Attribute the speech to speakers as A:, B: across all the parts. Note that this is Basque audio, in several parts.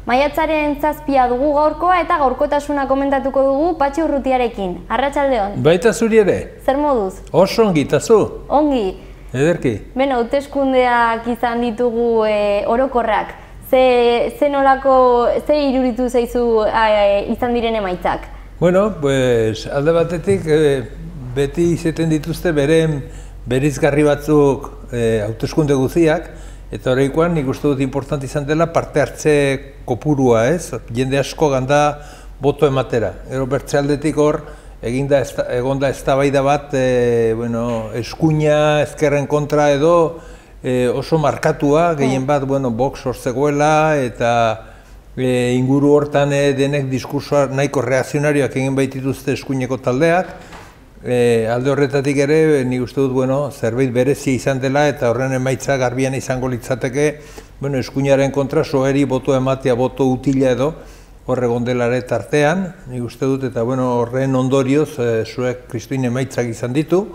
A: Maiatzaren 7 dugu gaurkoa eta gaurkotasuna komentatuko dugu Patxi Urrutiarekin. Arratsaldeon.
B: Baita zuri ere?
A: Zer moduz?
B: Oso ongi, eta zu?
A: Ongi.
B: Ederki?
A: Beno, hauteskundeak izan ditugu orokorrak. Ze nolako, ze iruditu zaizu izan diren emaitzak?
B: Bueno, pues alde batetik beti izaten dituzte bereizgarri batzuk hauteskunde guztiak, eta horreikoan nik uste dut importante izan dela parte hartze kopurua, ez? Jende asko ganda boto ematera. Gero bertze aldetik hor, egonda eztabaida bat, eskuina, ezkerren kontra edo oso markatua, gehien bat, Vox hor zegoela, eta inguru hortan denek diskursoa nahiko reakzionarioak egin baitituzte eskuineko taldeak. Alde horretatik ere, nik uste dut, zerbait berezia izan dela eta horren emaitza garbian izango litzateke, eskuinaren kontra soheri boto ematea, boto utila edo, horre gondelare tartean, nik uste dut, eta horren ondorioz, zuek kristuin emaitzak izan ditu.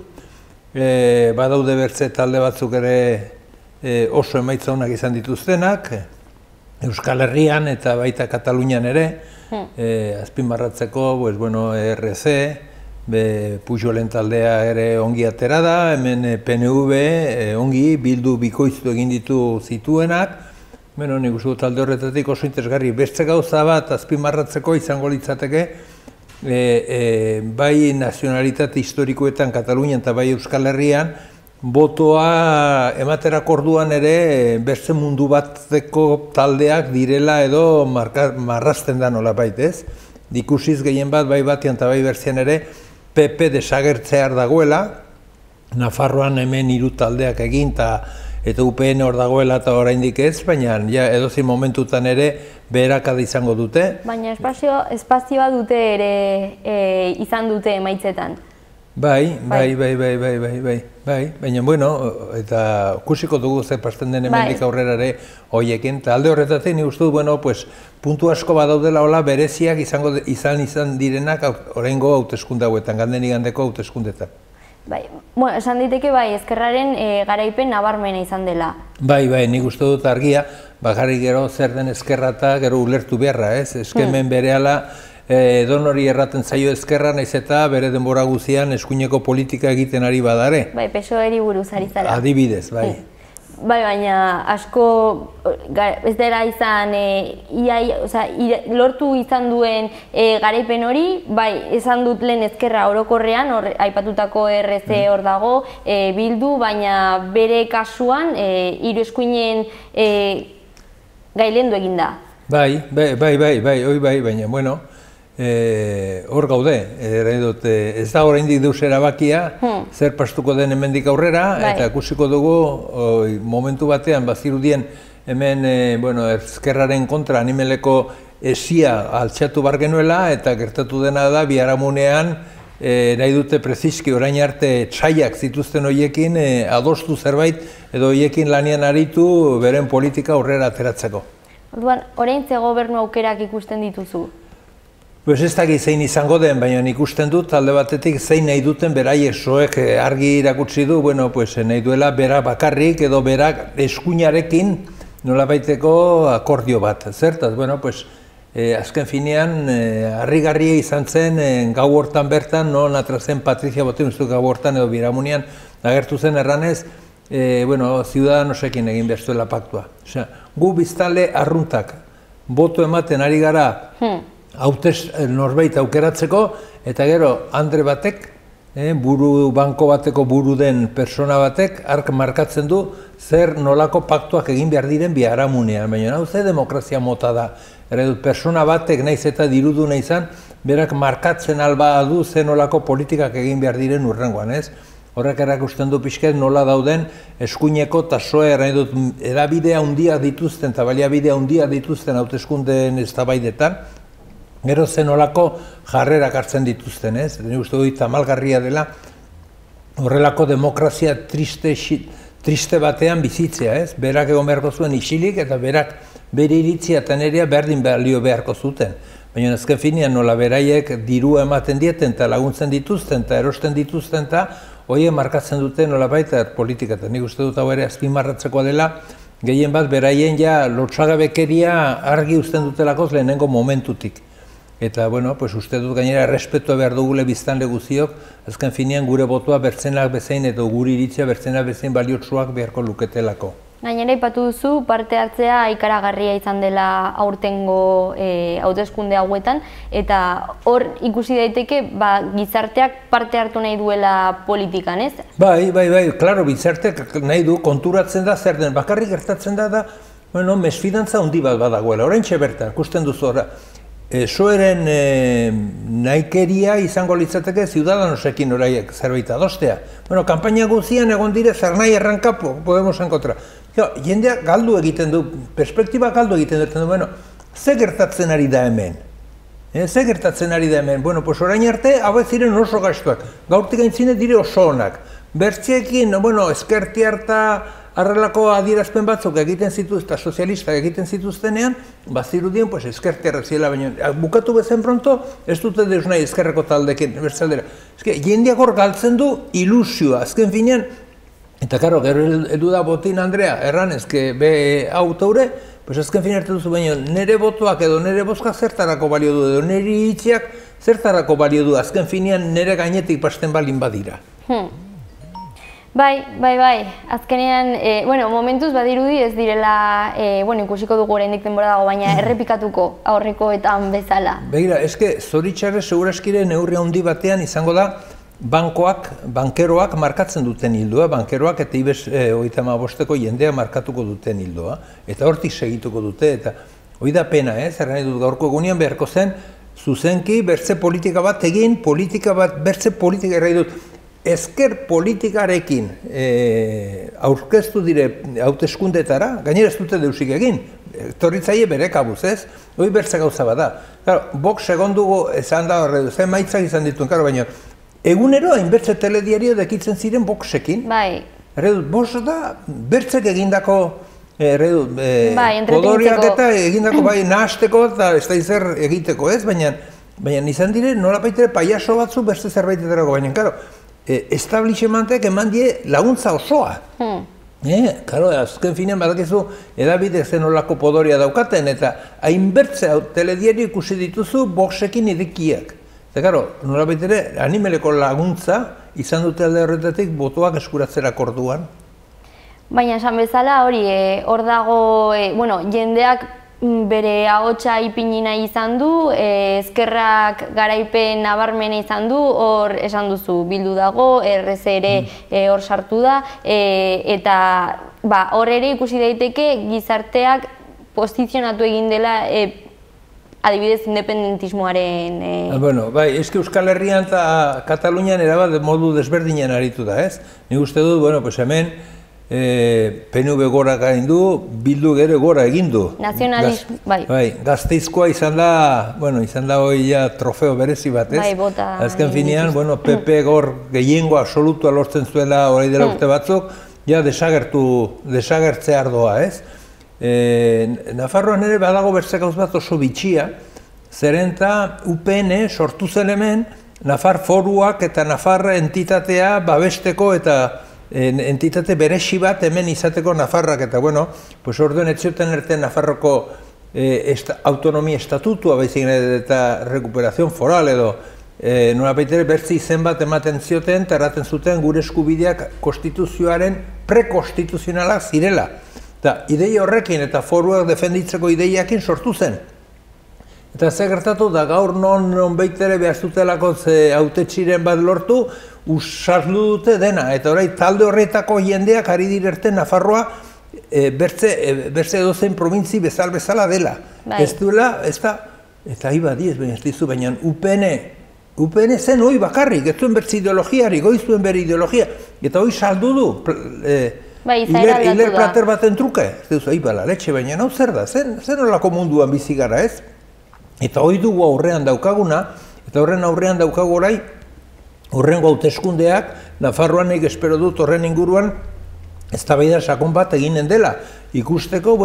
B: Badaude bertze talde batzuk ere oso emaitza honak izan dituztenak, Euskal Herrian eta baita Katalunian ere, azpimarratzeko, ERC, Pujolen taldea ere ongi atera da, hemen PNV ongi, Bildu bikoiztu egin ditu zituenak. Nik uste dut talde horretatik oso interesgarri. Beste gauza bat azpimarratzeko izango litzateke, bai nazionalitate historikoetan Katalunian eta bai Euskal Herrian, botoa ematerako orduan ere beste mundu bateko taldeak direla edo marrazten da nolabait, ez? Ikusiz gehien bat, bai batean eta bai bertzean ere, PP desagertzear dagoela, Nafarroan hemen 3 taldeak egin eta UPN hor dagoela eta oraindik ez, baina edozein momentutan ere beherakada izango dute.
A: Baina espazioa dute ere izan dute emaitzetan.
B: Bai, baina eta kusiko dugu ze pasten den hemendik aurrera ere hoiekin, eta alde horretatik nik uste dut, puntu asko badaudela hola bereziak izan direnak oraingo hauteskunde hauetan, gandeni gandeko hauteskundetan.
A: Bai, esan diteke ezkerraren garaipen nabarmena izan dela.
B: Bai, nik uste dut argia, bakarrik gero zer den ezkerra eta gero ulertu beharra, ez? Eskemen berehala donori erraten zaio ezkerra, naiz eta bere denbora guzian eskuineko politika egiten ari badare.
A: Bai, PSOE-ri buruz ari zara.
B: Adibidez, bai.
A: Bai, baina asko ez dela izan, lortu izan duen garaipen hori, bai, esan dut lehen ezkerra orokorrean, aipatutako RC hor dago, Bildu, baina bere kasuan, 3 eskuinen gailendu eginda.
B: Bai, baina, hor gaude, ez da oraindik deus erabakia, zer pastuko den hemendik aurrera, eta ikusiko dugu momentu batean bazirudien hemen ezkerraren kontra animeleko esia altxatu bar genuela, eta gertatu dena da biharamunean nahi dute prezizki orain arte txaiak zituzten horiekin adostu zerbait edo horiekin lanian aritu beren politika aurrera ateratzeko.
A: Orduan, orain ze gobernu aukerak ikusten dituzu?
B: Ez dakit zein izango den, baina ikusten dut, alde batetik zein nahi duten beraiek soek argi irakutsi du, nahi duela bera bakarrik edo berak eskuinarekin nolabaiteko akordio bat. Zertaz, azken finean, harrigarria izan zen gau hortan bertan, non atrazen Patrizia Botín, gau hortan edo biharamunean agertu zen erranez, Ciudadanosekin egin behar zuela paktua. Gu biztanle arruntak, boto ematen ari gara, norbait aukeratzeko, eta gero Andre batek, banko bateko buru den persona batek, ark markatzen du zer nolako paktuak egin behar diren biharamunean, baina hau ze demokrazia mota da. Persona batek naiz eta diruduna izan, berak markatzen alba du zer nolako politikak egin behar diren urrengoan, ez? Horrek erakusten du pixket nola dauden eskuineko eta soe edabidea handiak dituzten eta baliabidea handiak dituzten hauteskundeen eztabaidetan, gero zen olako jarrerak hartzen dituzten, ez? Nik uste dut tamalgarria dela horrelako demokrazia triste batean bizitzea, ez? Berak egon beharko zuen isilik eta berak bere iritzia eta nerea berdin balio beharko zuten. Baina azken finean nola beraiek dirua ematen dieten eta laguntzen dituzten eta erosten dituzten eta horiek markatzen duten nolabait politika. Nik uste dut hau ere azpimarratzekoa dela gehien bat beraien ja lotsagabekeria argi uzten dutelakoz lehenengo momentutik. Eta, bueno, pues uste dut gainera respetua behar dugule biztanle guziok, azken finean gure botoa bertzenak bezain edo guri iritzia bertzenak bezain baliotsuak beharko luketelako.
A: Gainera ipatu duzu parte hartzea ikaragarria izan dela aurtengo hauteskunde hauetan, eta hor ikusi daiteke gizarteak parte hartu nahi duela politikan, ez?
B: Bai, klaro, gizarteak nahi du, konturatzen da zer den, bakarrik gertatzen da, bueno, mesfidantza handi bat badagoela, oraintxe bertan, ikusten duzu ora. Soeren nahikeria izango litzateke Ciudadanosekin oraiek zerbait adostea. Bueno, kanpaina guzian egon dire zer nahi errankapo, Podemosen kontra. Jendeak galdu egiten du, perspektiba galdu egiten du, bueno, ze gertatzen ari da hemen? Ze gertatzen ari da hemen? Bueno, pues orain arte, hau ez ziren oso gaiztuak. Gaurtik aintzine dire oso onak. Bertziekin, bueno, ezkerti harta arrelako adierazpen batzuk egiten zituzten, eta sozialistak egiten zituztenean, bazirudien, pues, ezkertiarrak ziela, baina bukatu bezen pronto, ez dute deus nahi ezkerreko taldekin, bertzaldera. Jendeak hor galtzen du ilusioa, azken finean, eta karo, gero edu da Botin Andrea, erran, be autore, pues azken finean hartu duzu, baina nire botoak edo nire bozka zertarako balio du, edo nire itxiak zertarako balio du, azken finean nire gainetik pasten balin badira.
A: Bai, azkenean, momentuz badirudi ez direla, ikusiko dugu oraindik denbora dago, baina errepikatuko aurrekoetan bezala.
B: Begira, zoritxarrez seguraskire neurri handi batean izango da bankeroak markatzen duten hildoa, bankeroak eta IBEX 35ko jendea markatuko duten hildoa, eta hortik segituko dute, eta hori da pena, zer nahi dut gaurko egunean beharko zen, zuzenki bertze politika bat egin, bertze politika errai dut, ezker politikarekin aurkeztu dire hauteskundetara, gainera ez dute deusik egin, torritzaile bere kabuz, ez? Hoi bertze gauza bat da. Vox egon dugu, esan da horre, zen maitzak izan dituen, baina egunero hainbertze telediario dekitzen ziren Voxekin.
A: Bai.
B: Vox da bertzek egindako podoriak eta egindako nahasteko eta ez da izer egiteko, ez? Baina izan dire nola baitere paiaso batzu beste zerbaitetarako, baina, karo, establishmentek eman die laguntza osoa. Azken finean badakizu edabide zenolako podoria daukaten eta hainbertze telediario ikusi dituzu Voxekin idikiak. Eta karo, nola baitere animeleko laguntza izan dute alde horretatik botoak eskuratzerako orduan.
A: Baina esan bezala hori, hor dago, jendeak bere ahotsa ipini nahi izan du, ezkerrak garaipen nabarmena izan du, hor esan duzu bildu dago, RC ere hor sartu da, eta hor ere ikusi daiteke gizarteak posizionatu egin dela adibidez independentismoaren...
B: Bai, Euskal Herrian eta Katalunian erabat modu desberdinen aritu da, ez? Nik uste dut, hemen PNV gora gain du, Bildu gero gora egin du.
A: Nazionalismo, bai.
B: Gasteizkoa izan da hoi trofeo berezi bat, ez?
A: Bai, bota.
B: Azken finean, PP gor gehiengo absolutua lortzen zuela orai dela urte batzuk, ja desagertzea ardoa, ez? Nafarroan ere badago bertze gauz bat oso bitxia, zeren eta UPN sortu zen hemen, Nafar foruak eta Nafar entitatea babesteko eta entitate beresi bat hemen izateko Nafarrak, eta orduen etzioten erten Nafarroko autonomia estatutua, baizik eta recuperación foral edo nola baitere bertzi izen bat ematen zioten, eta erraten zuten gure eskubideak konstituzioaren prekonstituzionalak zirela. Eta idei horrekin eta foruak defenditzeko ideiakin sortu zen. Eta ze gertatu da gaur non baitere behar zutelako hautetxiren bat lortu, usarlu dute dena. Eta orai talde horretako jendeak ari direrten Nafarroa bertze edozein provintzi bezala dela. Ez duela, ez da, eta iba diez, baina ez dizu, baina UPN zen hoi bakarrik, ez zuen bertze ideologiari, goiz zuen bere ideologia. Eta hoi saldu du. Hiler plater baten truke, ez duzu, bala, letxe, baina hau zer da, zen olako munduan bizi gara, ez? Eta hoi dugu aurrean daukaguna, eta horren aurrean daukagu orai, horrengo hauteskundeak, Nafarroan nik espero dut horren inguruan, eztabaida sakon bat eginen dela. Ikusteko,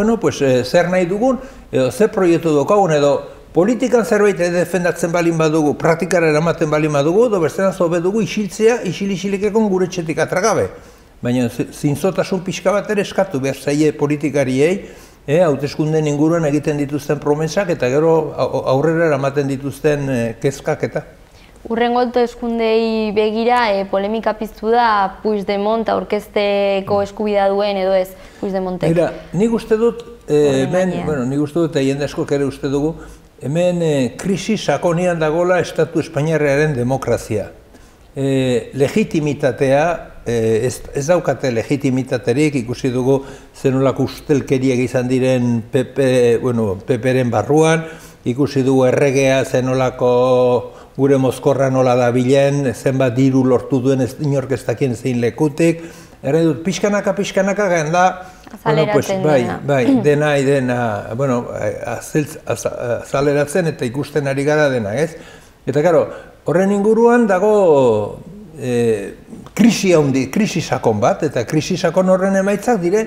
B: zer nahi dugun, edo zer proiektu daukagun, edo politikan zerbait defendatzen balin badugu, praktikara eramaten balin badugu, edo bestean zobe dugu isiltzea, isilikekon gure txetik atragabe. baina zintzotasun pixka bat ere eskatu behar zaie politikariei, hauteskundeen inguruan egiten dituzten promesak eta gero aurrera eramaten dituzten kezkak eta.
A: Hurrengo hauteskundei begira polemika piztu da Puigdemont aurkezteko eskubidea duen edo ez Puigdemontek.
B: Mira, nik uste dut, nik uste dut, jende askok ere uste dugu, hemen krisi sakonian dagoela Estatu Espainiarraren demokrazia. Legitimitatea, ez daukate legitimitaterik, ikusi dugu zenolako ustelkeriak izan diren PP-ren barruan, ikusi dugu erregea zenolako gure mozkorra nola da bilen, zenbat diru lortu duen inork ez dakien zein lekutik, erre dut, pixkanaka garen da, dena, azaleratzen eta ikusten ari gara dena, ez? Eta, karo, horren inguruan dago krisi sakon bat, eta krisi sakon horren emaitzak dire,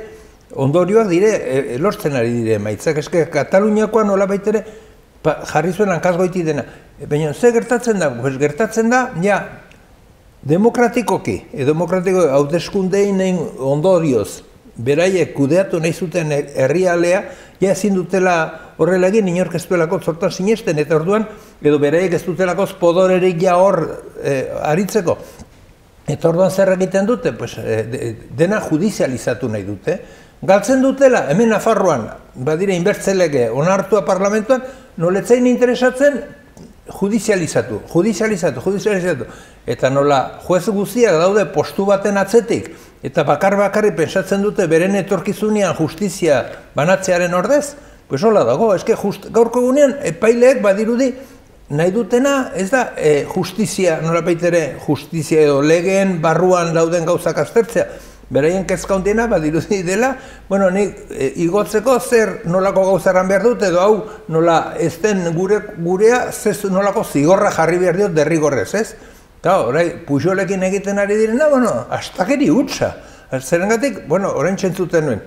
B: ondorioak dire, lortzen ari dire emaitzak, eske Kataluniakoa nola baitere, jarri zuen hankazgoiti dena. Baina, ze gertatzen da? Gertatzen da, demokratiko hauteskundein ondorioz, beraiek kudeatu nahi zuten herrialea, ezin dutela horrela egin, inork ez duelako zortan sinesten, eta orduan, edo beraiek ez dutelako podorerik hor aritzeko. Eta orduan zer egiten dute? Dena judizializatu nahi dute. Galtzen dutela, hemen Nafarroan, badire inbertzelege onartua parlamentuan, noletzain interesatzen judizializatu. Eta nola juez guztiak daude postu baten atzetik, eta bakarri pensatzen dute beren etorkizunean justizia banatzearen ordez, pues hola dago, eske gaurko egunean epaileek badirudi nahi dutena ez da justizia, nola baitere justizia edo legeen barruan dauden gauzak aztertzea, beraien kezka hundiena badirudi dela, nik igotzeko zer nolako gauzarran behar dut, edo hau nola ez den gurea nolako zigorra jarri behar dut derrigorrez, ez? Pujolekin egiten ari direna, astakeri hutsa. Zerengatik, orain txentzuten nuen,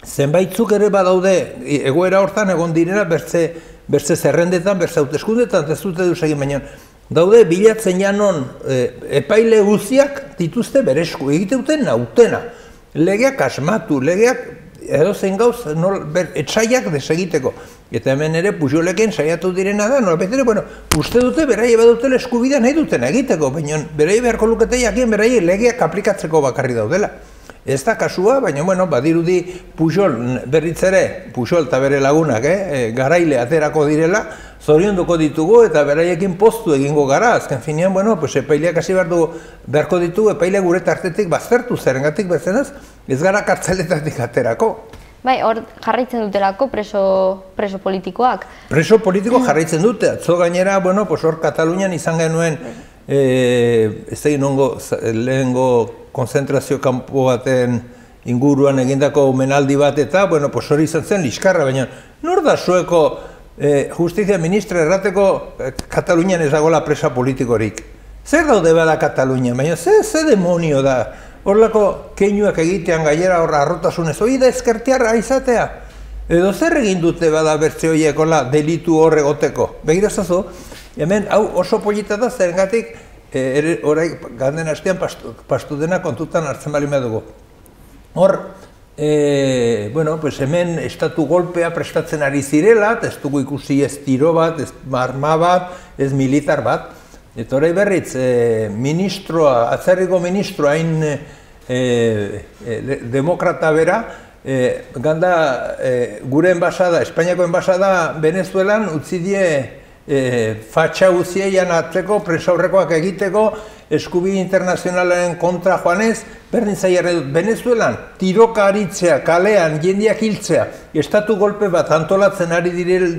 B: zenbaitzuk ere badaude egoera hortan egon direna bertze zerrendetan, bertze hauteskundetan, ez dute duz egin baina. Daude bilatzen janon epaile guztiak dituzte beresku, egiteuten nautena. Legeak asmatu, legeak edozein gauz etxaiak desegiteko. Eta hemen ere Pujolekin saiatu direna da, uste dute beraie badutela eskubidea nahi duten egiteko, baina beraie beharko lukete jakien beraie legeak aplikatzeko bakarri daudela. Ez da kasua, baina badirudi Pujol berriz ere, Pujol eta bere lagunak, garaile aterako direla, zorionduko ditugu eta beraiekin poztu egingo gara. Azken finean, epaileak hasi beharko ditugu, epaile gure tartetik baztertu zerengatik berzenaz, ez gara kartzeletatik aterako.
A: Bai, hor jarraitzen dutelako preso politikoak.
B: Preso politiko jarraitzen dute, atzo gainera, hor Katalunian izan genuen, ez da lehengo konzentrazio kanpo baten inguruan egindako omenaldi bat eta, hori izan zen liskarra, baina nor da zueko justizia ministra errateko Katalunian ez dagoela presa politikorik? Zer daude bada Katalunian, baina ze demonio da? Horlako keinuak egitean gainera horra arrotasunez, hori da ezkertiarra izatea? Edo zer egin dute bada bertze horiek delitu horregoteko? Begirazazu, hemen hau oso polita da zerengatik orai ganden hastean pastu dena kontutan hartzen bali dugu. Hor, hemen estatu golpea prestatzen ari zirela, ez dugu ikusi ez tiro bat, ez arma bat, ez militar bat. Eta orai berriz, atzerriko ministroa hain demokrata bera, ganda gure enbasada, Espainiako enbasada Venezuelan utzi die fatxa guzieian atzeko, presaurrekoak egiteko, eskubi internazionalen kontra joanez, berdin zaiarra dut, Venezuelan tiroka aritzea, kalean, jendeak hiltzea, estatu golpe bat antolatzen ari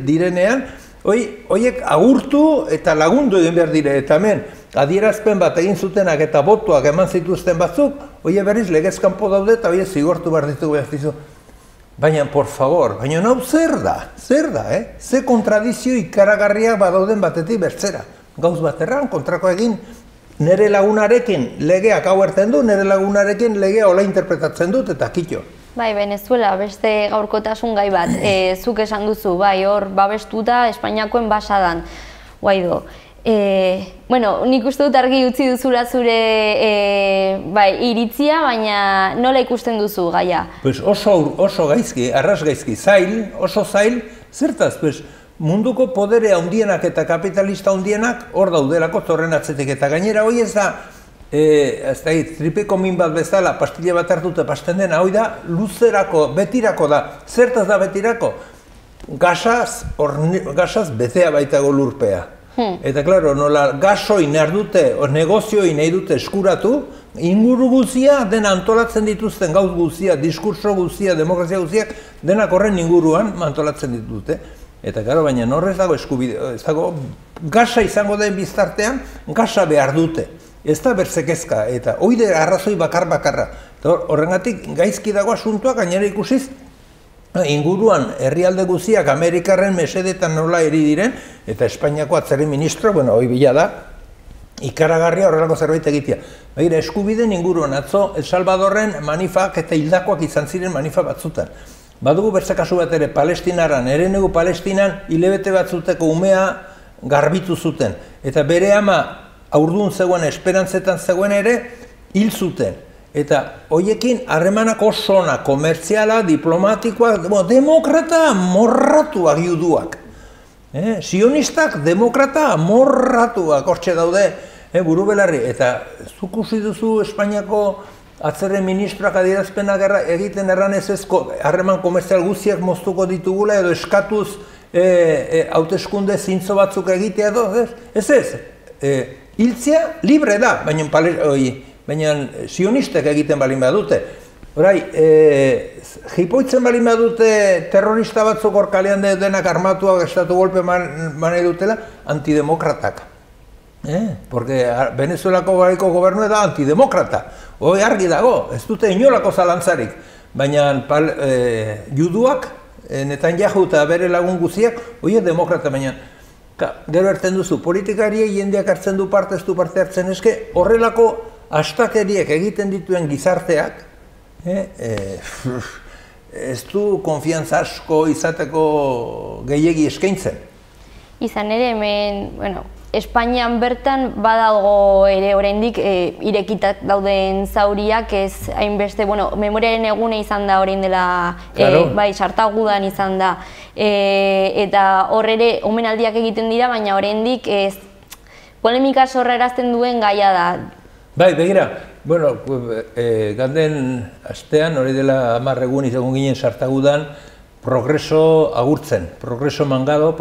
B: direnean, horiek agurtu eta lagundu egin behar dire, eta hemen adierazpen bat egin zutenak eta botuak eman zituzten batzuk, horiek berriz legezkanpo daude eta horiek zigortu behar ditugu behar ditu. Baina, por favor, baina hau zer da, ze kontradizio ikaragarriak badauden batetik bertzera. Gauz baterran, kontrako egin, nire lagunarekin legeak hau erten du, nire lagunarekin legea hola interpretatzen dut eta kitxo.
A: Bai, Venezuela, beste gaurkotasun gai bat, zuk esan duzu, bai, hor babestuta Espainiako enbasadan, Guaido. Bueno, nik uste dut argi utzi duzula zure iritzia, baina nola ikusten duzu gaia?
B: Pues oso gaizki, arras gaizki, oso zail, zertaz, pues, munduko podere handienak eta kapitalista handienak hor daudelako zorren atzetik, eta gainera hoi ez da, tripeko min bat bezala, pastilla bat hartute pasten dena, hoi da, luzerako, betirako da, zertaz da betirako? Gasaz betea baitago lurpea. Eta, klaro, nola gasoi nahi dute, negozioi nahi dute eskuratu, inguru guzia, dena antolatzen dituzten gauz guzia, diskurso guzia, demokrazia guziak, denak horren inguruan antolatzen dituzte. Eta, klaro, baina horrez dago eskubide, ez dago, gasa izango den biztartean, gasa behar dute. Ez da berzekezka, eta oide arrazoi bakarra. Horrengatik gaizki dago asuntua, gainera ikusiz, inguruan herrialde guziak Amerikarren mesedetan nola eri diren, eta Espainiako atzerri ministro, bueno, hoi bila da, ikaragarria horrelako zerbait egitea. Begira, eskubideen inguruan, atzo El Salvadorren manifak eta hildakoak izan ziren manifa batzutan. Badugu bertze kasu bat ere, Palestinaran, herenegu Palestinan, hilebete batzuteko umea garbitu zuten. Eta bere ama haurdun zegoen, esperantzetan zegoen ere, hil zuten. Eta hoiekin harremanak oso ona, komertziala, diplomatikoa, demokrata morratuak juduak. Sionistak demokrata morratuak hortxe daude, buru belarri. Eta zuk usi duzu Espainiako atzerre ministroak adierazpenak egiten erranez ezko harreman komertzial guztiak moztuko ditugula edo eskatuz hauteskunde zintzo batzuk egitea edo, ez. Hiltzea libre da, baina sionistek egiten balin badute. Horai, jipoitzen balin badute terrorista batzuk hor kalean denak armatuak estatu golpe manei dutela, antidemokratak. Porque Venezuelako garaiko gobernua da antidemokrata. Hoi argi dago, ez dute inolako zalantzarik. Baina juduak, Netanyahu eta bere lagun guziak, hoi demokrata, baina gero erten duzu, politikariei jendeak hartzen du parte, ez du parte hartzen eske, horrelako astakeriek egiten dituen gizarteak, ez du konfiantza asko izateko gehiegi eskaintzen.
A: Izan ere, hemen, bueno, Espainian bertan badago ere oraindik irekitak dauden zauriak, ez hainbeste, bueno, memoriaren egune izan da orain dela, bai, Sartagudan izan da, eta hor ere omenaldiak egiten dira, baina oraindik ez polemika sorrarazten duen gaia da.
B: Bai, begira, bueno, ganden astean, hori dela 10 egun izan ginen Sartagudan, progreso agurtzen, progreso mangado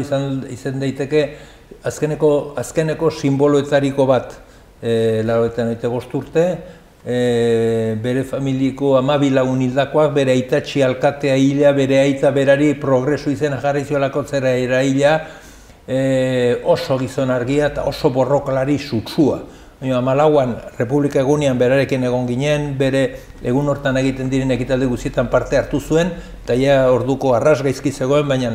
B: izan daiteke azkeneko simboloetariko bat, 85 urte, bere familiko 12 lagun hildakoak, bere aitatxi alkatea hila, bere aita berari progreso izena jarri ziolako zera eraila, oso gizon argia eta oso borrokalari sutsua. Malauan, Republika egunean berarekin egon ginen, bere egun hortan egiten diren ekitaldi guztietan parte hartu zuen, eta ja orduko arras gaizki zegoen, baina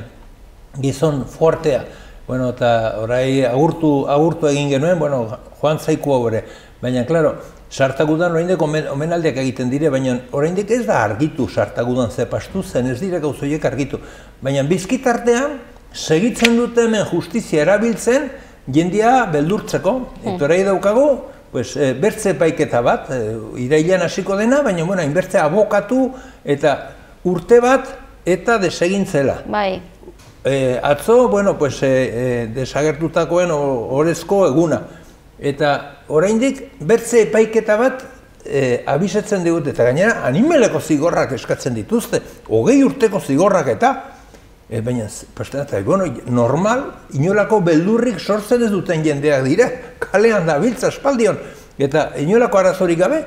B: gizon fuertea. Bueno, eta orai agurtu egin genuen, bueno, joan zaiku hau ere. Baina, klaro, Sartagudan oraindik omenaldiak egiten dire, baina oraindik ez da argitu Sartagudan ze pastu zen, ez dire gauzoiek argitu. Baina bizkitartean, segitzen dute hemen justizia erabiltzen, jendia beldurtzeko, eta orai daukagu, bertze epaiketa bat, irailean hasiko dena, baina, bueno, inbertze abokatu eta urte bat eta desegintzela.
A: Bai.
B: Atzo, bueno, desagertutakoen orezko eguna. Eta oraindik bertze epaiketa bat abisetzen digute, eta gainera animeleko zigorrak eskatzen dituzte, 20 urteko zigorrak eta, baina, normal, inolako beldurrik sortzen ez duten jendeak dira, kalean da biltza espaldion, eta inolako arazorik gabe,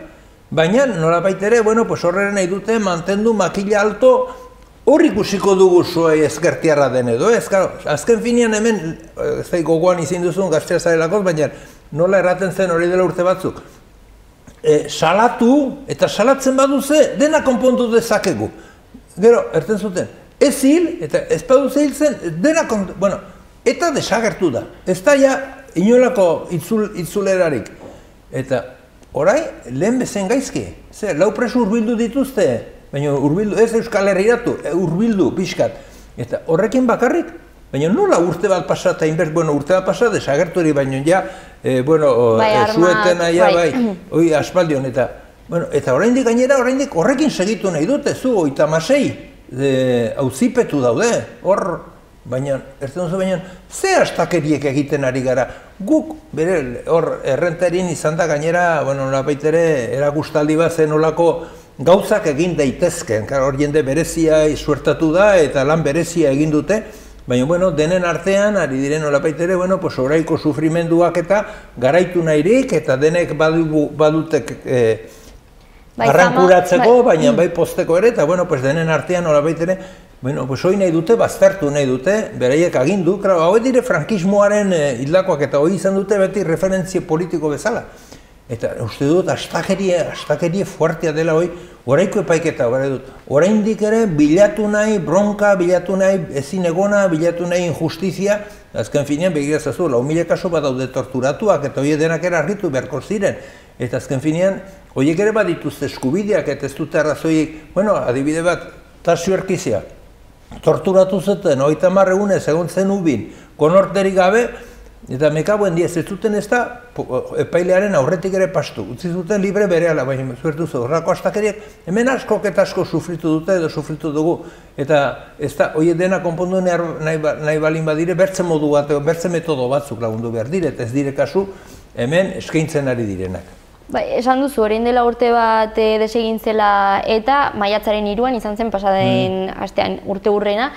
B: baina nolabait ere, horren nahi dute mantendu makila alto, hor ikusiko dugu zuei ezkertiarra den edo, azken finean hemen, ez da gogoan izin duzun gaztea zarelakoz, baina nola erraten zen hori dela urte batzuk, salatu eta salatzen baduze, dena konpontu dezakegu. Gero, erten zuten, ez hil, eta ez baduze hiltzen, dena konpontu, bueno, eta desagertu da, ez da ja inolako itzulerarik. Eta orai, lehen bezen gaizki, lau preso urbildu dituzte, baina urbildu, ez Euskal Herriratu, urbildu pixkat. Eta horrekin bakarrik, baina nola urte bat pasata, urte bat pasata, desagertu hori, baina ja, zuetena, bai, aspaldi honetan. Eta oraindik gainera, horrekin segitu nahi dute, zu, 36, auzipetu daude, hor, baina, ze astakeriek egiten ari gara? Guk, bere, hor, errentarien izan da gainera, nolapaitere, erakustaldi bat zen olako gauzak egin daitezken. Hor jende berezia suertatu da eta lan berezia egin dute, baina, denen artean, ari diren nolapaitere, oraiko sufrimenduak eta garaitu nahirik, eta denek badutek arrankuratzeko, baina bai posteko ere, eta denen artean nolapaitere, hoi nahi dute, baztertu nahi dute, beraiek agindu, hau dire frankismoaren hildakoak eta hoi izan dute beti referentzia politiko bezala. Eta uste dut, astakerie fuertea dela hoi, oraiko epaiketa, oraindik ere bilatu nahi, bronka, bilatu nahi ezin egona, bilatu nahi injustizia, azken finean begirazazu, 4.000 kaso bat daude torturatuak, eta horiek denak ere argitu beharko ziren. Eta azken finean, horiek ere badituzte eskubideak, eta ez dute arrazoiek, adibide bat, Tasio Erkizia, torturatu zuten, 30 egunez egon zen ubin, konorterik gabe, eta mekabuen diez, ez zuten ez da, epailearen aurretik ere pastu, utzi zuten libre berehala, baina zuertu zu, horrako astakeriek, hemen asko eta asko sufritu dute edo sufritu dugu, eta ez da, hori dena konpondu nahi balin badire, bertze modu bat, bertze metodo batzuk lagundu behar dire, eta ez dire kasu, hemen eskaintzen ari direnak.
A: Esan duzu, orain dela urte bat desegin zela eta maiatzaren 3an izan zen pasaden astean urte hurrena,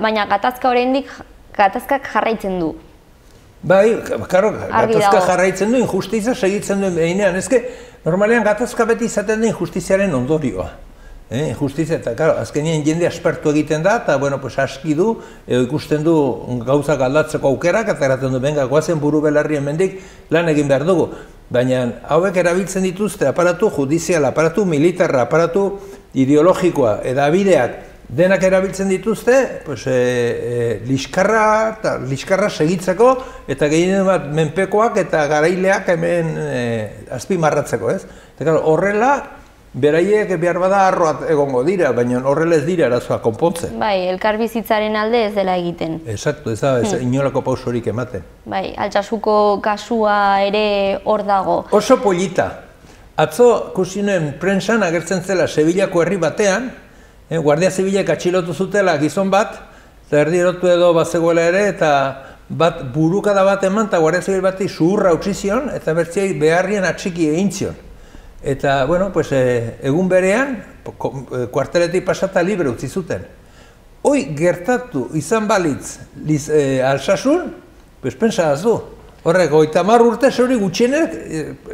A: baina gatazka oraindik gatazkak jarraitzen du.
B: Bai, gatazka jarraitzen du, injustizia segitzen duen behinean. Ezke, normalean gatazka beti izaten da injustiziaren ondorioa. Injustizia, eta azkenien jende aspertu egiten da, eta aski du, ikusten du gauzak aldatzeko aukerak, eta eraten du, benga, goazen buru belarri hemendik lan egin behar dugu. Baina hauek erabiltzen dituzte aparatu judiziala, aparatu militarra, aparatu ideologikoa, edabideak, denak erabiltzen dituzte, liskarra segitzeko, eta gehien bat menpekoak eta garaileak hemen azpimarratzeko, ez? Eta horrela, beraiek behar bada arroat egongo dira, baina horrela ez dira arazoa konpontzen.
A: Bai, elkarbizitzaren alde ez dela egiten.
B: Exacto, ez da inolako pausorik ematen.
A: Bai, Altsasuko kasua ere hor dago.
B: Oso polita. Atzo, kusinen prentsan agertzen zela Sevillako herri batean, Guardia Zibilek atxilotu zutela gizon bat, eta erdi erotu edo bazegoela ere, eta bat burukada bat eman, eta Guardia Zibil bati zuhurra utzi zion, eta bertziai beharrien atxiki egin zion. Eta, egun berean, kuarteletik pasata libre utzi zuten. Hoi gertatu izan balitz Altsasun, pentsa du. Horrek, 30 urte zori gutxienek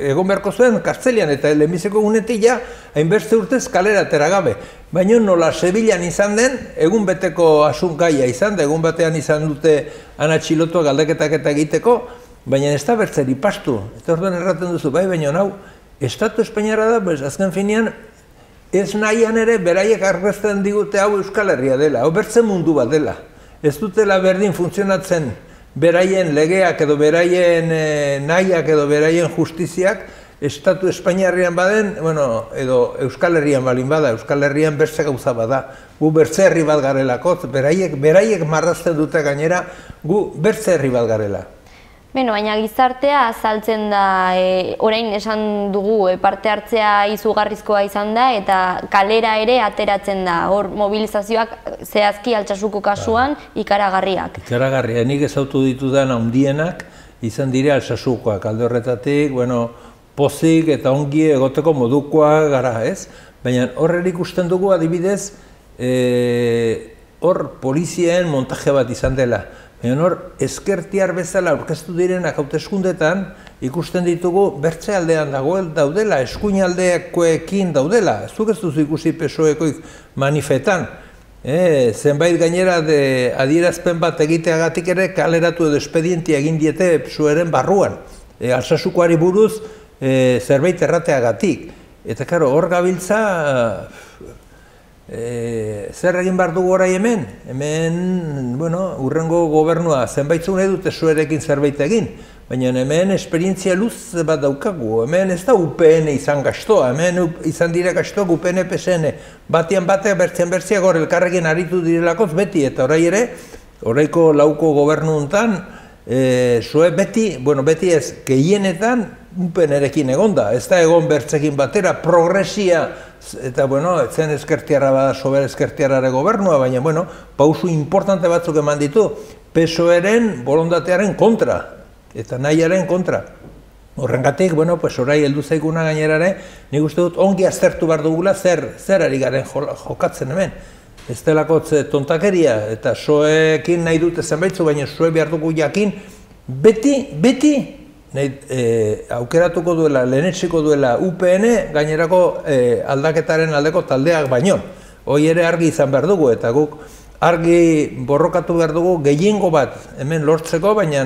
B: egon beharko zuen kartzelian, eta lehenbiziko egunetik ja, hainbeste urtez kalera atera gabe. Baina nola Sevillan izan den, egun beteko asunkaia izan, egun batean izan dute anatxilotua galdeketak eta egiteko, baina ez da bertzeri pastu. Eta orduan erraten duzu, baina hau, Estatu Espainiarra da, azken finean, ez nahian ere beraiek argazten digute hau Euskal Herria dela, hau bertzen mundu bat dela. Ez dutela berdin funtzionatzen beraien legeak edo beraien nahiak edo beraien justiziak Estatu Espainiarrian baden, edo Euskal Herrian balin bada, Euskal Herrian bertze gauza bada. Gu bertze herri bat garelako, beraiek marrazten dute gainera, gu bertze herri bat garela.
A: Baina gizartea azaltzen da, orain esan dugu, parte hartzea izugarrizkoa izan da, eta kalera ere ateratzen da, hor mobilizazioak zehazki Altsasuko kasuan ikaragarriak.
B: Ikaragarriak, nik ezautu ditudan handienak izan dire Altsasukoak, alde horretatik, pozik eta ongi egoteko modukoa gara, ez? Baina horre ikusten dugu adibidez, hor polizien montaje bat izan dela. Baina hor, ezkertiar bezala aurkeztu direnak hauteskundetan, ikusten ditugu bertze aldean daudela, eskuin aldekoekin daudela. Zuk ez duzu ikusi PSOEkoik manifetan. Zenbait gainera adierazpen bat egiteagatik ere kaleratu edo espedientia egin diete PSOEren barruan. Altsasukoari buruz zerbait errateagatik. Eta karo, hor gabiltza zer egin behar dugu orai hemen? Hemen, urrengo gobernua zenbaitzun edute zuerekin zerbait egin, baina hemen esperientzia luz bat daukagu, hemen ez da UPN izan gastoa, hemen izan dira gastoak UPN PSN, batean bateak bertzean bertzeak hor elkarrekin aritu direlakoz beti, eta orai ere, oraiko lauko gobernu hontan, zue beti ez, gehienetan UPN-erekin egonda, ez da egon bertzekin batera, progresia, eta, etzen ezkertiarra bada, sober ezkertiarrare gobernua, baina, pausu importante batzuk eman ditu, PSOE-ren borondatearen kontra, eta nahiaren kontra. Horrengatik, orai heldu zaiguna gainerare, nik uste dut ongi aztertu behar dugula zer ari garen jokatzen hemen. Ez delako tontakeria, eta soekin nahi dute zenbaitzu, baina soe behar dugu jakin, beti aukeratuko duela, lehenetsiko duela UPN gainerako aldaketaren aldeko taldeak baino. Hoi ere argi izan behar dugu, eta guk argi borrokatu behar dugu gehiengo bat hemen lortzeko, baina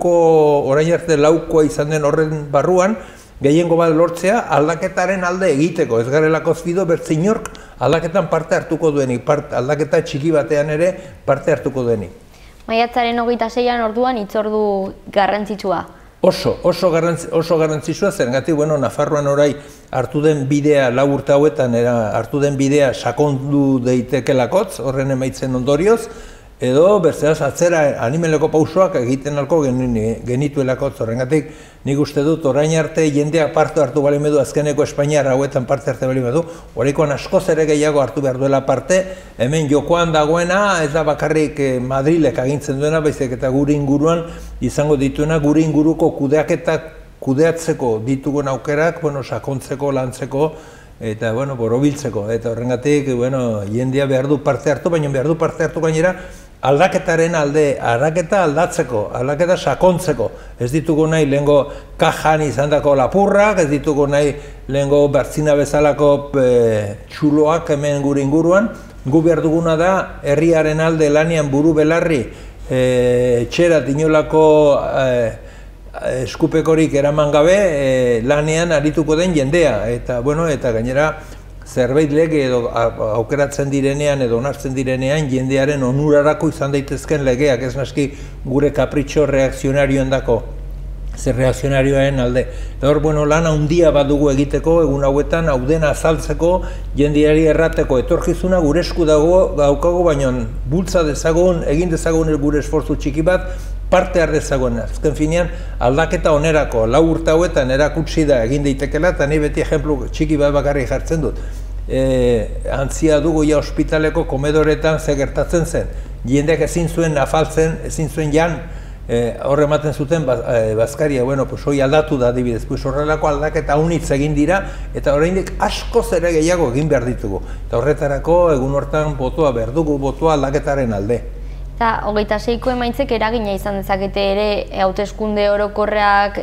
B: orain arte laukoa izan den horren barruan, gehiengo bat lortzea aldaketaren alde egiteko, ez garelako zido bertzinork aldaketan parte hartuko duenik, aldaketa txiki batean ere parte hartuko duenik.
A: Maiatzaren 26an orduan hitzordu garrantzitsua.
B: Oso garrantzitsua, zergatik, Nafarroan orai hartu den bidea, 4 urte hauetan, hartu den bidea sakondu deitekelakotz, horren emaitzen ondorioz, edo bertzeaz atzera animeleko pausoak egiten alko genituelakotz, horrengatik nik uste dut orain arte jendeak parte hartu bali medu, azkeneko Espainiar hauetan parte hartu bali medu, horrekoan askoz ere gehiago hartu behar duela parte, hemen jokoan dagoena, ez da bakarrik Madrilek agintzen duena, baizik eta gure inguruan izango dituena, gure inguruko kudeatzeko ditugun aukerak, sakontzeko, lantzeko, eta, borobiltzeko, eta horrengatik, jendea behar du parte hartu, baina behar du parte hartu gainera, aldaketaren alde, aldaketa aldatzeko, aldaketa sakontzeko. Ez ditugu nahi lehengo kajan izandako lapurrak, ez ditugu nahi lehengo bertzina bezalako txuloak hemen gure inguruan. Gu behar duguna da, herriaren alde lanian buru belarri, etxerat inolako eskupekorik eraman gabe, lanean arituko den jendea. Eta gainera, zerbait lege edo aukeratzen direnean edo onartzen direnean jendearen onurarako izan daitezken legeak, ez naski gure kapritxo reakzionarioen dako, zer reakzionarioaren alde. Hor, lan handia badugu egiteko, egun hauetan, hau dena azaltzeko, jendeari errateko, etorkizuna gure esku daukago, baina bultza dezagun, egin dezagun gure esfortzu txiki bat, parte har dezagun. Azken finean, aldaketa onerako, 4 urte hauetan erakutsi da egin daitekela, eta nahi beti ejemplu txiki bat bakarrik jartzen dut. Antzia dugu ja ospitaleko komedoretan ze gertatzen zen. Jendeak ezin zuen afaltzen, ezin zuen jan, horre ematen zuten bazkaria, hoi aldatu da adibidez, horrelako aldaketa unitz egin dira, eta oraindik askoz ere gehiago egin behar ditugu. Eta horretarako egun hortan botoa behar dugu, botoa aldaketaren alde.
A: Eta 26ko emaitzek eragina izan dezakete ere hauteskunde orokorrak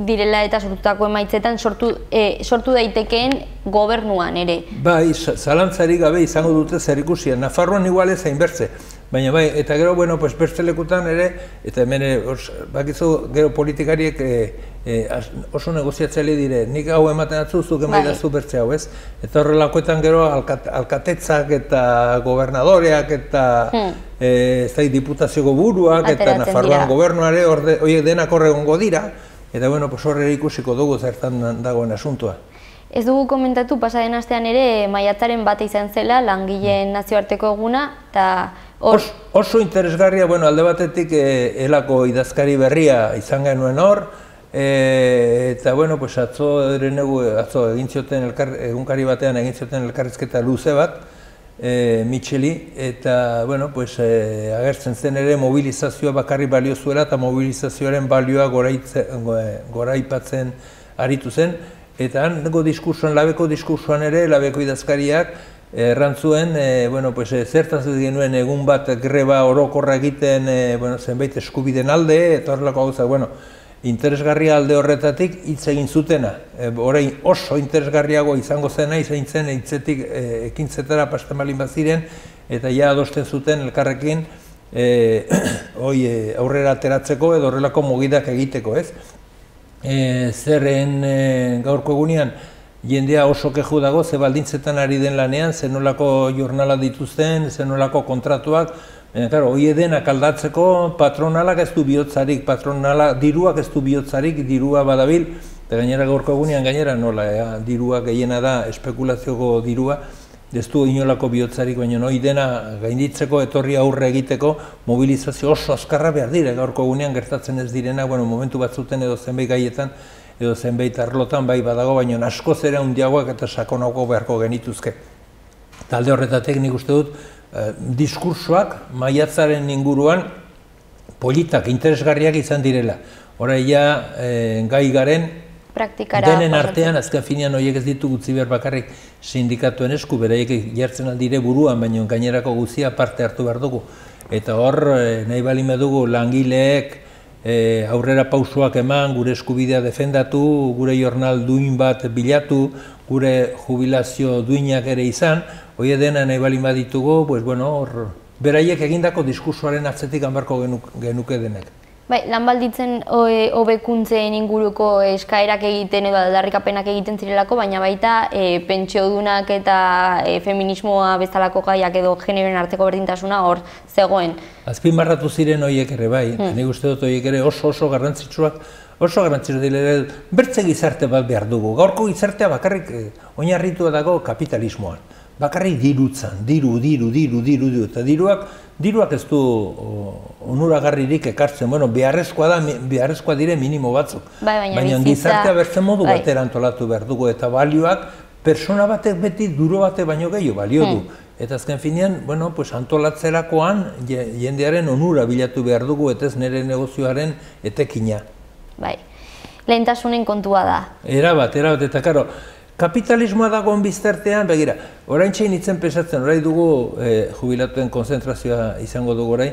A: direla eta sortutako emaitzetan sortu daitekeen gobernuan ere.
B: Bai, zalantzarik gabe izango dute zerikusia. Nafarroan igual ez hainbertze. Baina bai, eta gero, beste lekutan ere, eta hemen, bakizu, gero politikariek oso negoziatzaile dire, nik hau ematen atzu, zuk emaidazu bertze hau, ez? Eta horrelakoetan gero alkatetzak eta gobernadoreak eta diputazioko buruak eta Nafarroan gobernuare horiek denak horregongo dira, eta horre ikusiko dugu zertan dagoen asuntua.
A: Ez dugu komentatu, pasaden astean ere maiatzaren bat izan zela, langileen nazioarteko eguna, eta
B: oso interesgarria, alde batetik elako idazkari berria izan genuen hor, eta atzo egin zioten egunkari batean egin zioten elkarrizketa luze bat, Micheli, eta agertzen zen ere mobilizazioa bakarri balio zuela eta mobilizazioaren balioa goraipatzen aritu zen, eta labeko diskursoan ere, labeko idazkariak errantzuen, zertaz ez genuen egun bat greba orokorra egiten zenbait eskubiden alde, eta horrelako gauza, interesgarria alde horretatik hitz egin zutena. Orain oso interesgarriago izango zena, izan zen hitzetik ekintzetara pasten balin baziren, eta ja adosten zuten elkarrekin aurrera ateratzeko edo horrelako mugidak egiteko, ez? Zerren gaurko egunean jendea oso keju dago, ze baldintzetan ari den lanean, ze nolako jornala dituzten, ze nolako kontratuak, hori denak aldatzeko patronalak ez du bihotzarik, diruak ez du bihotzarik, dirua badabil, eta gainera gaurko egunean gainera nola, dirua gehiena da espekulazioko dirua, ez du inolako bihotzarik, baina hori dena gainditzeko, etorri aurre egiteko, mobilizazio oso azkarra behar dire, gaurko gunean gertatzen ez direna, bueno, momentu batzuten edo zenbait gaietan, edo zenbait arlotan bai badago, baina asko zera handiagoak eta sakonauko beharko genituzke. Talde horretatik nik uste dut, diskursoak maiatzaren inguruan politak, interesgarriak izan direla. Horaia gai garen, denen artean, azken finean horiek ez ditu gutzi behar bakarrik sindikatuen esku, beraiek jartzen aldire buruan, baina gainerako guzia parte hartu behar dugu. Eta hor, nahi balime dugu langileek aurrera pausoak eman, gure eskubidea defendatu, gure jornal duin bat bilatu, gure jubilazio duinak ere izan, hori dena nahi balima ditugu, beraiek egindako diskursoaren atzetik hanbarko genuke denek.
A: Bai, lan baldintzen hobekuntzen inguruko eskaerak egiten edo aldarrikapenak egiten zirelako, baina baita pentsiodunak eta feminismoa bezalako gaiak edo generoen arteko berdintasuna hor zegoen.
B: Azpimarratu ziren horiek ere bai, nik uste dut horiek ere oso garrantzitsuak, oso garrantzitsuak dira, bertze gizarte bat behar dugu. Gaurko gizartea bakarrik oinarritua dago kapitalismoan. Bakarrik dirutzan, diru, eta diruak ez du onuragarririk ekartzen, beharrezkoa dire minimo batzuk. Baina gizartea bertzen modu batera antolatu behar dugu, eta balioak persona batek beti duro batek baino gehiago balio du. Eta azken finean, antolatzerakoan jendearen onura bilatu behar dugu, eta ez nire negozioaren etekina.
A: Bai, lehentasunen kontua da.
B: Erabat, eta karo, kapitalismoa dagoen biztartean, begira, orain txein itzen pesatzen, orain dugu jubilatuen konzentrazioa izango dugu orain,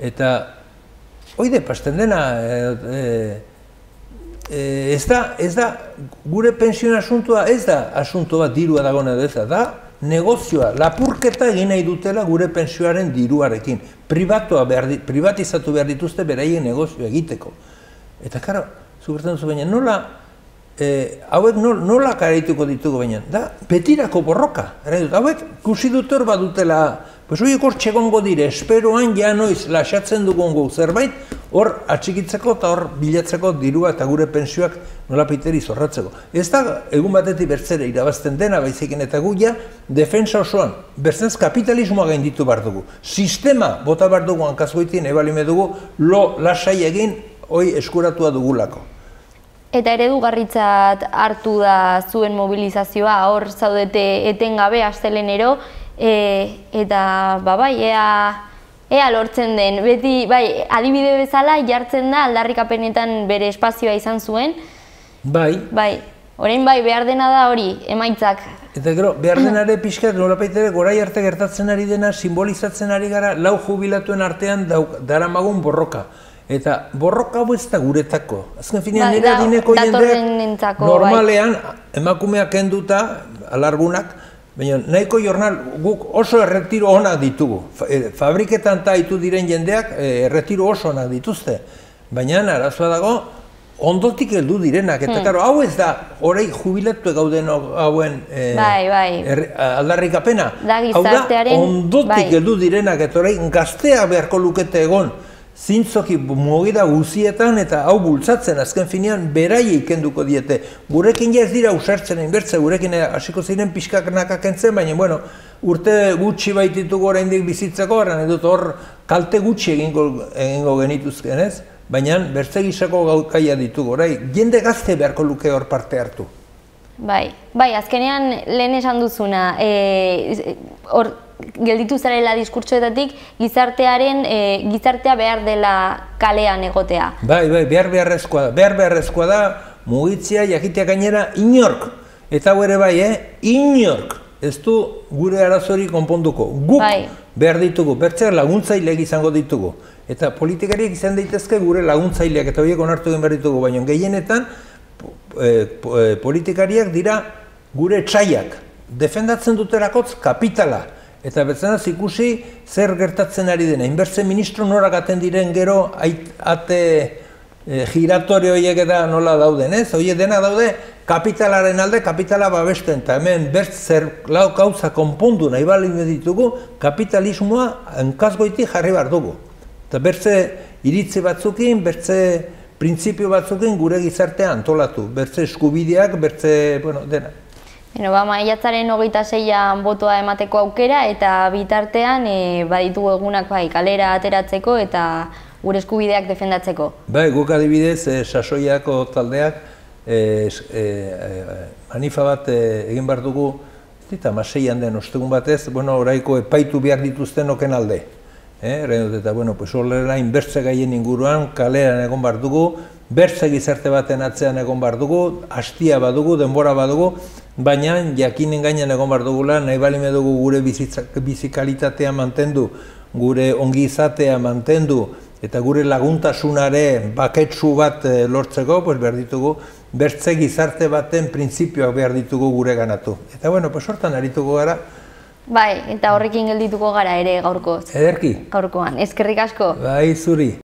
B: eta oide pasten dena, ez da gure pensioen asuntua, ez da asuntua dirua dagoena edo da negozioa, lapurketa egin nahi dutela gure pensioaren diruarekin, privatizatu behar dituzte beraien negozio egiteko. Eta karo, zubertzen duzu baina, hauek nola karaituko ditugu baina, da, betirako borroka. Hauek kusi dut hor badutela, horiek hor txegongo dire, esperoan ja noiz lasatzen dugungo zerbait, hor atxikitzeko eta hor bilatzeko dirua eta gure pensioak nola piteri zorratzeko. Ez da, egun batetik bertzere irabazten dena, baizekin eta guia, defensa osoan, bertzenez kapitalismoa gainditu behar dugu. Sistema bota behar dugu hankazgoitin, ebalime dugu, lasai egin, hoi eskuratua dugulako.
A: Eta eredugarritzat hartu da zuen mobilizazioa, hor zaudete etengabe astelenero, eta bai, ea lortzen den. Beti, bai, adibide bezala jartzen da aldarrikapenetan bere espazioa izan zuen.
B: Bai.
A: Bai, orain bai, behar dena da hori, emaitzak.
B: Eta gero, behar denare pixkat, nolapaitere, gorai arte gertatzen ari dena, simbolizatzen ari gara, lau jubilatuen artean daramagun borroka. Eta borroka hau ez da guretako. Azken finean nire adineko jendeak normalean emakumeak kenduta, alargunak, baina nahiko jornal guk oso erretiro onak ditugu. Fabriketan taitu diren jendeak erretiro oso onak dituzte. Baina arazoa dago ondotik heldu direnak. Eta karo, hau ez da orai jubilatu gauden hauen aldarrikapena. Hau da ondotik heldu direnak eta orai gaztea beharko lukete egon. Zintzoki mugida guzietan eta hau bultzatzen, azken finean beraiei kenduko diete. Gurekin ja ez dira usartzen inbertze, gurekin hasiko ziren pixkak kentzen, baina urte gutxi baititugu oraindik bizitzeko, edut hor kalte gutxi egingo genituzken ez, baina bertze gisako gaukaia ditugu, jende gazte beharko luke hor parte hartu.
A: Bai, azkenean lehen esan duzuna, hor gelditu zarela diskurtsoetatik gizartea behar dela kalean egotea.
B: Bai, beharrezkoa da mugitzea jakitea gainera inork. Eta hau ere bai, inork ez du gure arazori konponduko. Guk behar ditugu, bertzeak laguntzaileak izango ditugu. Eta politikariak izan daitezke gure laguntzaileak eta horiek onartu egin behar ditugu, baina gehienetan politikariak dira gure etxaiak. Defendatzen duterakotz kapitala. Eta betzenaz ikusi zer gertatzen ari dena. Inbertze ministro norak aten diren gero ate giratore horiek eta nola dauden, ez? Horiek dena daude kapitalaren alde, kapitala babesten. Eta hemen bertzer gauza konpondu nahi balin ditugu, kapitalismoa hankazgoiti jarri behar dugu. Eta bertze iritzi batzukin, bertze printzipio batzukin gure gizartea antolatu. Bertze eskubideak, bertze, dena.
A: Maiatzaren 26an botoa emateko aukera eta bitartean baditugu egunak kalera ateratzeko eta gure eskubideak defendatzeko.
B: Bai, guk adibidez, Sasoiako taldeak manifa bat egin behar dugu, eta 6an den ostegun batez, oraiko epaitu behar dituzten oken alde. Eta, horrelain bertze gaien inguruan, kaleran egon behar dugu, bertze gizarte baten atzean egon behar dugu, hastia badugu, denbora badugu, baina jakinen gainean egon behar dugula, nahi balime dugu gure bizikalitatea mantendu, gure ongizatea mantendu, eta gure laguntasunare baketsu bat lortzeko, behar ditugu, bertze gizarte baten printzipioak behar ditugu gure ganatu. Eta, hortan arituko gara.
A: Bai, eta horrekin geldituko gara ere gaurkoz.
B: Ederki.
A: Gaurkoan, eskerrik asko.
B: Bai, zuri.